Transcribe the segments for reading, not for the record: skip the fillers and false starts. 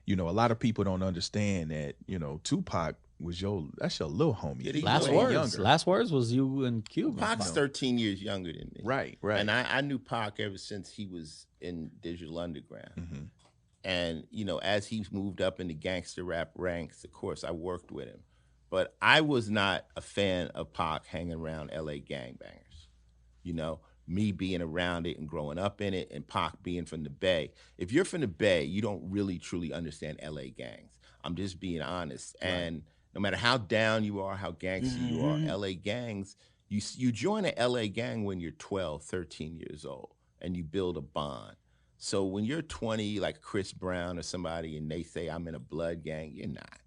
a lot of people don't understand that, Tupac was that's your little homie. Yeah, he He's was Last way way words. younger. Last words was you and Cuba. Pac's 13 years younger than me. Right, right. And I knew Pac ever since he was in Digital Underground. Mm-hmm. And, as he's moved up in the gangster rap ranks, of course, I worked with him. But I was not a fan of Pac hanging around LA gangbangers. Me being around it and growing up in it, and Pac being from the Bay. If you're from the Bay, you don't really truly understand LA gangs. I'm just being honest. Right. And no matter how down you are, how gangster you are, LA gangs, you join an LA gang when you're 12, 13 years old, and you build a bond. So when you're 20, like Chris Brown or somebody, and they say I'm in a blood gang, you're not.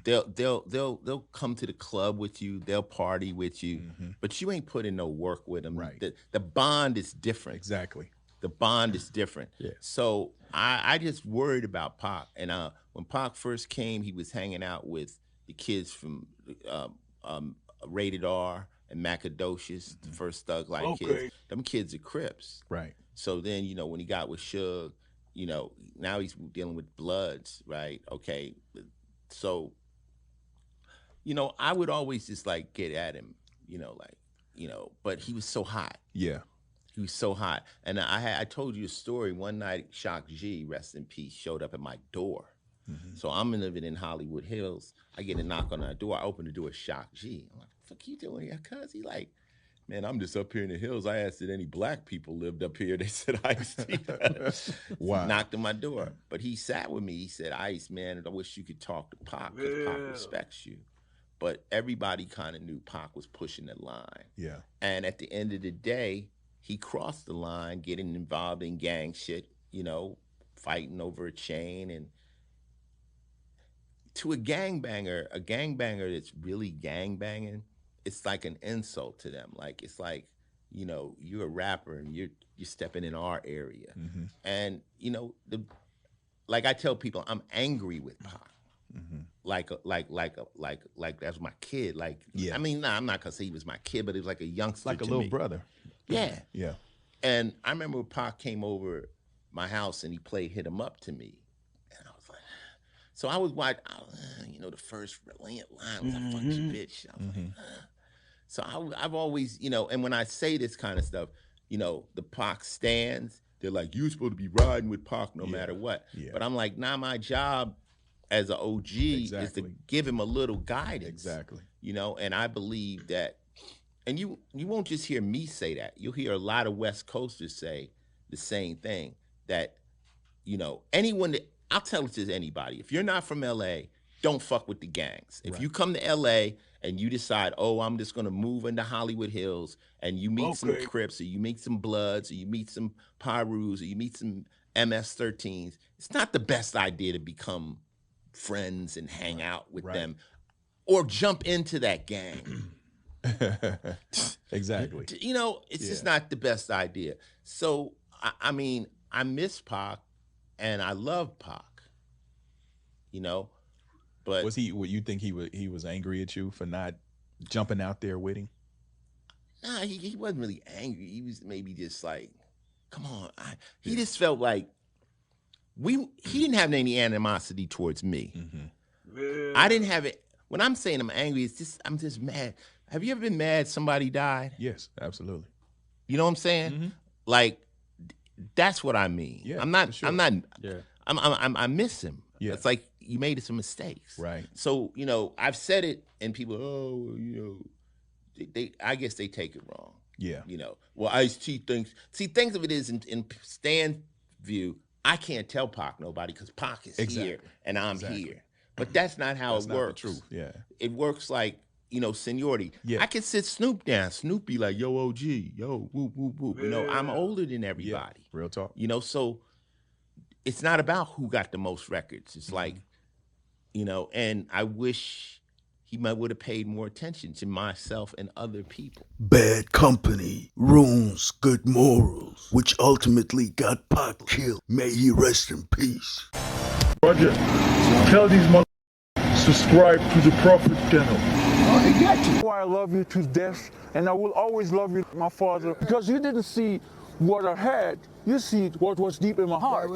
They'll come to the club with you, they'll party with you, but you ain't putting no work with them. Right. The bond is different. Exactly. The bond is different. Yeah. So I just worried about Pac. And when Pac first came, he was hanging out with the kids from Rated R and Macadocious, the first Thug Life kids. Them kids are Crips. Right. So then, when he got with Suge, now he's dealing with Bloods, right? Okay. So, I would always just get at him, but he was so hot. Yeah. He was so hot. And I told you a story. One night, Shock G, rest in peace, showed up at my door. Mm-hmm. So I'm living in Hollywood Hills. I get a knock on our door. I open the door, Shock G. I'm like, what the fuck you doing here? Cuz he like, man, I'm just up here in the hills. I asked if any black people lived up here. They said Ice. Wow. Knocked on my door. But he sat with me. He said, Ice, man, I wish you could talk to Pac because Pac respects you. But everybody kind of knew Pac was pushing the line. Yeah. And at the end of the day, he crossed the line, getting involved in gang shit, fighting over a chain. And to a gangbanger that's really gangbanging, it's like an insult to them. Like, it's like, you're a rapper and you're stepping in our area. Mm-hmm. And, like I tell people, I'm angry with Pac. Mm-hmm. Like that's my kid. Like, yeah. I mean, I'm not gonna say he was my kid, but he was like a youngster. Like a little brother. Yeah. Yeah. And I remember when Pac came over my house and he played Hit 'Em Up to me. And I was like, so I was watching, the first brilliant line was like, fuck you, bitch. I was like, So I've always, and when I say this kind of stuff, the Pac stands, they're like, you're supposed to be riding with Pac no matter what. Yeah. But I'm like, nah, my job as an OG is to give him a little guidance. Exactly. And I believe that, and you won't just hear me say that. You'll hear a lot of West Coasters say the same thing, that, anyone that, I'll tell it to anybody, if you're not from LA, don't fuck with the gangs. If you come to LA and you decide, oh, I'm just gonna move into Hollywood Hills, and you meet some Crips, or you meet some Bloods, or you meet some Pyrus, or you meet some MS-13s, it's not the best idea to become friends and hang out with them or jump into that gang. Exactly. It's just not the best idea. So, I mean, I miss Pac and I love Pac, but was he, what you think he was angry at you for not jumping out there with him? Nah, he wasn't really angry. He was maybe just like, come on. He just felt like he didn't have any animosity towards me. Mm-hmm. I didn't have it. When I'm saying I'm angry, I'm just mad. Have you ever been mad somebody died? Yes, absolutely. You know what I'm saying? Mm-hmm. Like, that's what I mean. Yeah, I'm not. Sure. I'm not. Yeah. I miss him. Yeah. It's like you made some mistakes. Right. So I've said it, and people, I guess they take it wrong. Yeah. Well, Ice-T thinks. See, things of it is in Stan's view, I can't tell Pac nobody because Pac is here and I'm here. But that's not how it works. That's not the truth. Yeah. It works like, seniority. Yeah. I can sit Snoop down. Snoop be like, yo, OG, yo, whoop, whoop, whoop. Yeah. I'm older than everybody. Yeah. Real talk. So it's not about who got the most records. It's like, and I wish he would have paid more attention to myself and other people. Bad company ruins good morals, which ultimately got Pac killed. May he rest in peace. Roger, tell these mother subscribe to the Prophet channel. I got you. I love you to death, and I will always love you, my father, because you didn't see what I had. You see what was deep in my heart.